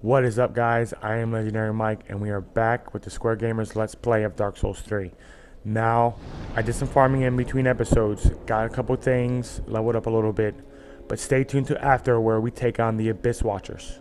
What is up, guys? I am Legendary Mike, and we are back with the Square Gamers Let's Play of Dark Souls 3. Now, I did some farming in between episodes, got a couple things, leveled up a little bit, but stay tuned to after where we take on the Abyss Watchers.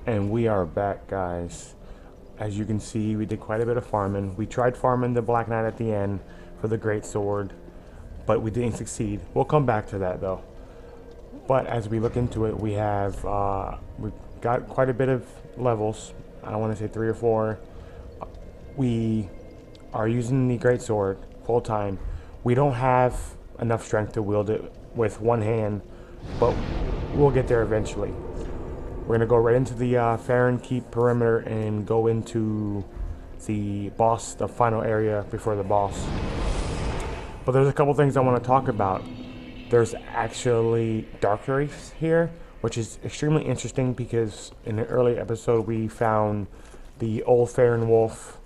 And we are back, guys. As you can see, we did quite a bit of farming. We tried farming the Black Knight at the end for the Great Sword, but we didn't succeed. We'll come back to that though. But as we look into it, we've got quite a bit of levels. I want to say 3 or 4. We are using the Great Sword full time. We don't have enough strength to wield it with one hand, but we'll get there eventually. We're gonna go right into the Farron Keep perimeter and go into the boss, the final area before the boss. But there's a couple things I want to talk about. There's actually dark wraiths here, which is extremely interesting because in an early episode we found the old Farron wolf.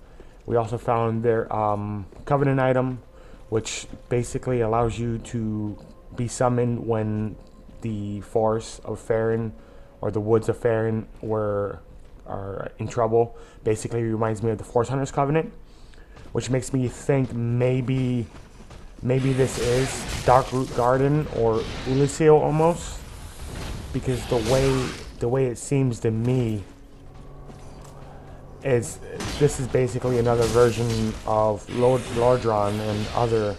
We also found their covenant item, which basically allows you to be summoned when the forest of Farron or the woods of Farron are in trouble. Basically reminds me of the Forest Hunters Covenant, which makes me think maybe this is Darkroot Garden or Ulysio almost, because the way it seems to me is this is basically another version of Lordran and other,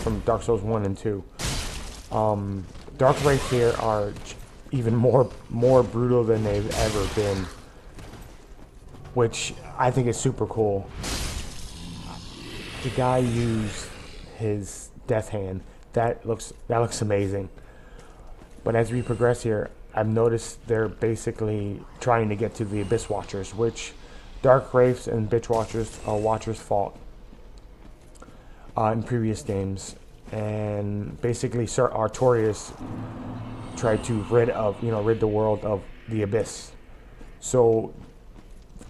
from Dark Souls 1 and 2. Dark Wraiths here are even more brutal than they've ever been, which I think is super cool. The guy used his death hand. That looks amazing. But as we progress here, I've noticed they're basically trying to get to the Abyss Watchers, which Dark Wraiths and Watchers fought in previous games. And basically Sir Artorias tried to rid the world of the Abyss. So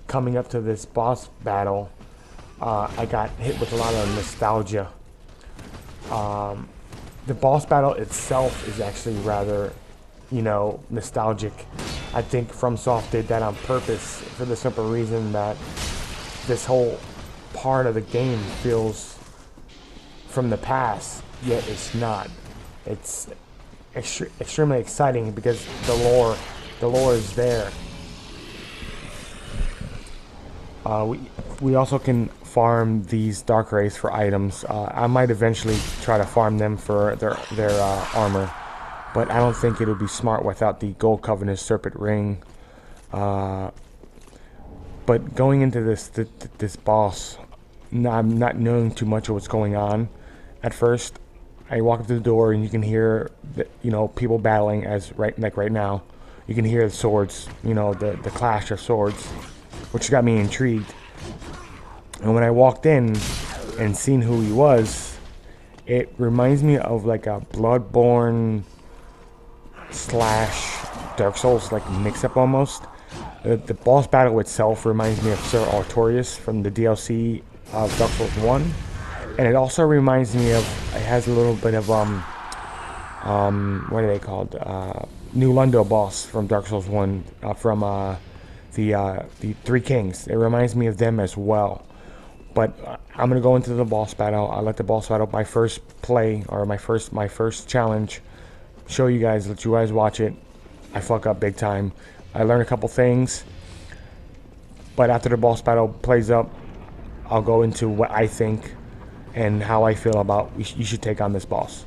coming up to this boss battle, I got hit with a lot of nostalgia. The boss battle itself is actually rather, nostalgic. I think FromSoft did that on purpose for the simple reason that this whole part of the game feels from the past, yet it's not. It's extremely exciting because the lore is there. We also can farm these dark wraiths for items. I might eventually try to farm them for their armor, but I don't think it would be smart without the Gold Covenant Serpent Ring. But going into this boss, I'm not knowing too much of what's going on. At first, I walk up to the door and you can hear people battling right now. You can hear the swords, the clash of swords, which got me intrigued. And when I walked in and seen who he was, it reminds me of like a Bloodborne / Dark Souls mix up almost. The boss battle itself reminds me of Sir Artorias from the DLC of Dark Souls 1. And it also reminds me of, it has a little bit of, what are they called? New Lundo boss from Dark Souls 1, from the Three Kings. It reminds me of them as well. But I'm going to go into the boss battle. I let the boss battle, my first play, or my first challenge, show you guys, let you guys watch it. I fuck up big time. I learned a couple things. But after the boss battle plays up, I'll go into what I think and how I feel about you should take on this boss.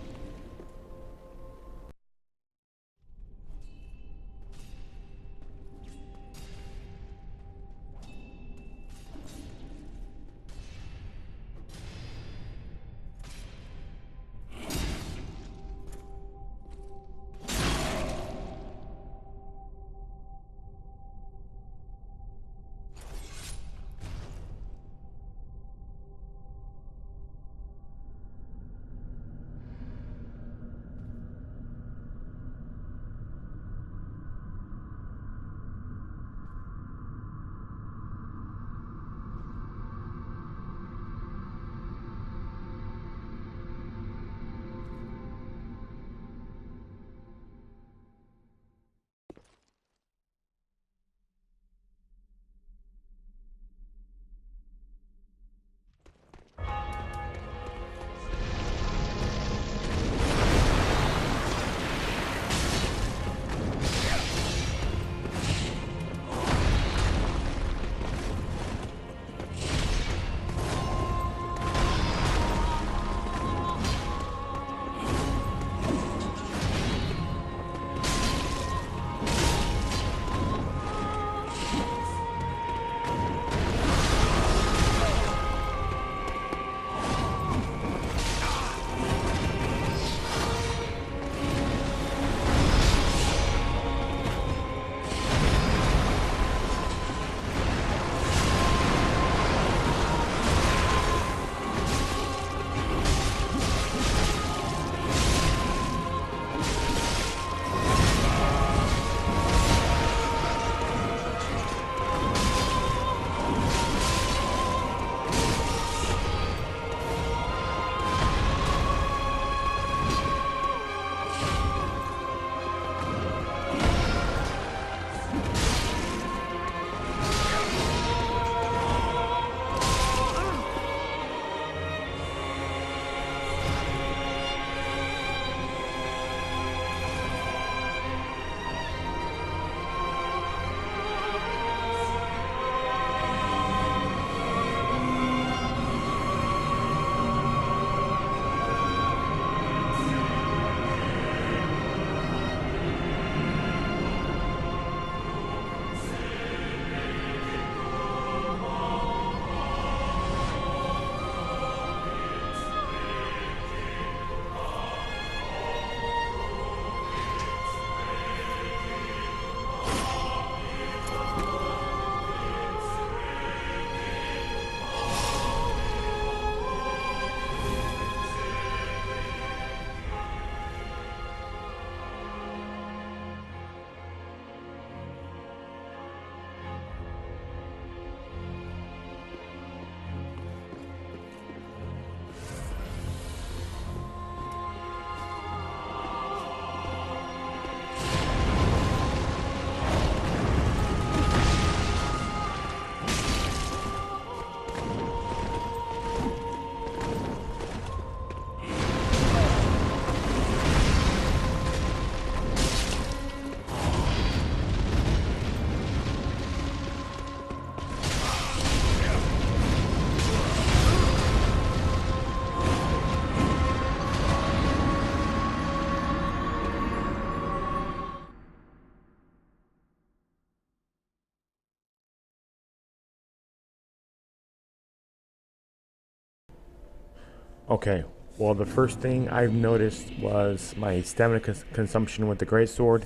Okay, well, the first thing I've noticed was my stamina consumption with the greatsword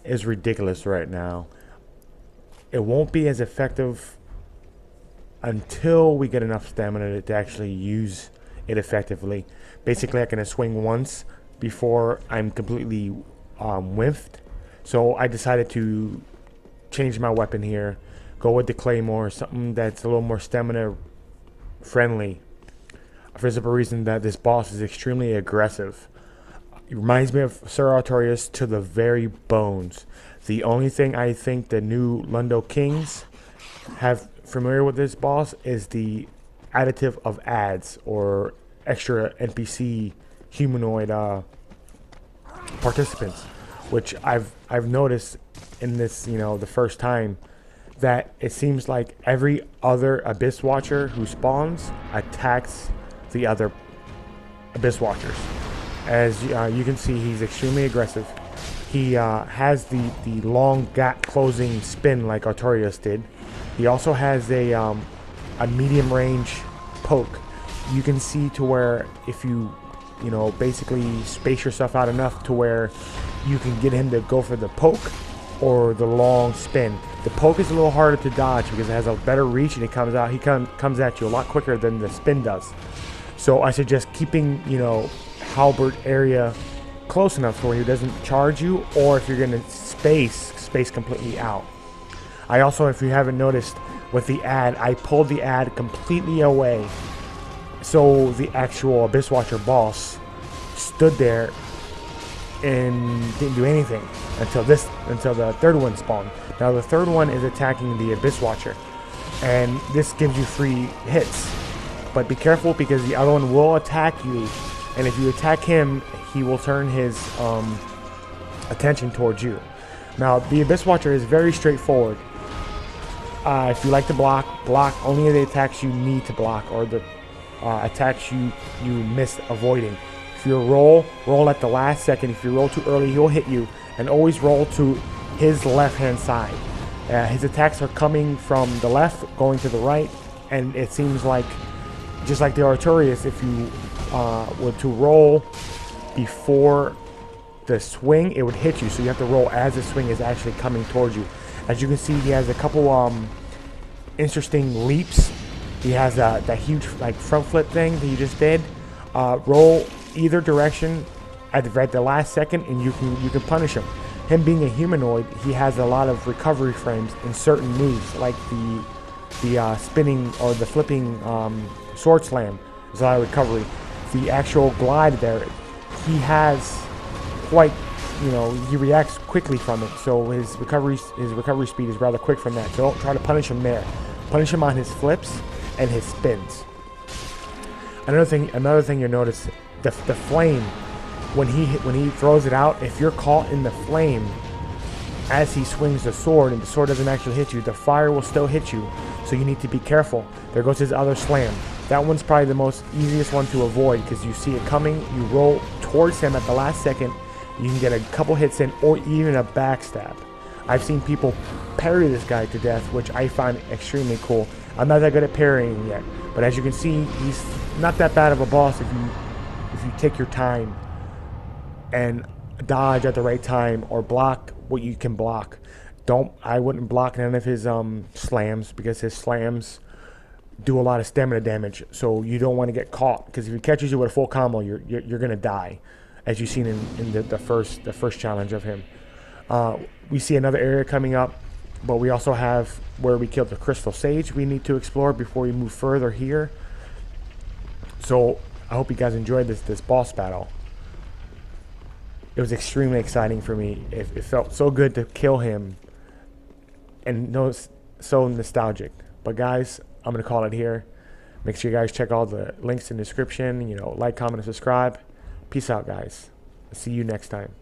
is ridiculous right now. It won't be as effective until we get enough stamina to actually use it effectively. Basically, I can swing once before I'm completely whiffed. So I decided to change my weapon here, go with the claymore, something that's a little more stamina friendly. For the simple reason that this boss is extremely aggressive. It reminds me of Sir Artorias to the very bones. The only thing I think the new Lundo Kings have familiar with this boss is the additive of ads or extra NPC humanoid participants, which I've noticed in this, the first time, that it seems like every other Abyss Watcher who spawns attacks the other Abyss Watchers. As you can see, he's extremely aggressive. He has the long gap closing spin like Artorias did. He also has a medium range poke. You can see to where if you basically space yourself out enough to where you can get him to go for the poke or the long spin. The poke is a little harder to dodge because it has a better reach and he comes at you a lot quicker than the spin does. So I suggest keeping halberd area close enough to where he doesn't charge you, or if you're going to space completely out. I also, if you haven't noticed, with the ad, I pulled the ad completely away, so the actual Abyss Watcher boss stood there and didn't do anything until the third one spawned. Now the third one is attacking the Abyss Watcher, and this gives you free hits, but be careful because the other one will attack you, and if you attack him, he will turn his attention towards you. Now the Abyss Watcher is very straightforward. If you like to block only the attacks you need to block, or the attacks you missed avoiding. If you roll at the last second. If you roll too early, he'll hit you, and always roll to his left hand side. His attacks are coming from the left, going to the right, and it seems like, just like the Artorias, if you were to roll before the swing, it would hit you, so you have to roll as the swing is actually coming towards you. As you can see, he has a couple interesting leaps. He has that huge front flip thing that you just did. Roll either direction at the last second, and you can punish him. Him being a humanoid, he has a lot of recovery frames in certain moves, like the spinning or the flipping sword slam. There's a lot of recovery. The actual glide there, he has quite, he reacts quickly from it, so his recovery speed is rather quick from that. So don't try to punish him there. Punish him on his flips and his spins. Another thing you'll notice, the flame, when he throws it out, if you're caught in the flame as he swings the sword and the sword doesn't actually hit you, the fire will still hit you, so you need to be careful. There goes his other slam. That one's probably the most easiest one to avoid because you see it coming, you roll towards him at the last second, you can get a couple hits in, or even a backstab. I've seen people parry this guy to death, which I find extremely cool. I'm not that good at parrying yet, but as you can see, he's not that bad of a boss if you take your time and dodge at the right time, or block what you can block. I wouldn't block none of his slams, because his slams do a lot of stamina damage, so you don't want to get caught, because if he catches you with a full combo, you're gonna die, as you've seen in the first challenge of him. We see another area coming up, but we also have where we killed the Crystal Sage we need to explore before we move further here. So I hope you guys enjoyed this boss battle. It was extremely exciting for me. It felt so good to kill him, and so nostalgic. But guys, I'm gonna call it here. Make sure you guys check all the links in the description. Like, comment, and subscribe. Peace out, guys. See you next time.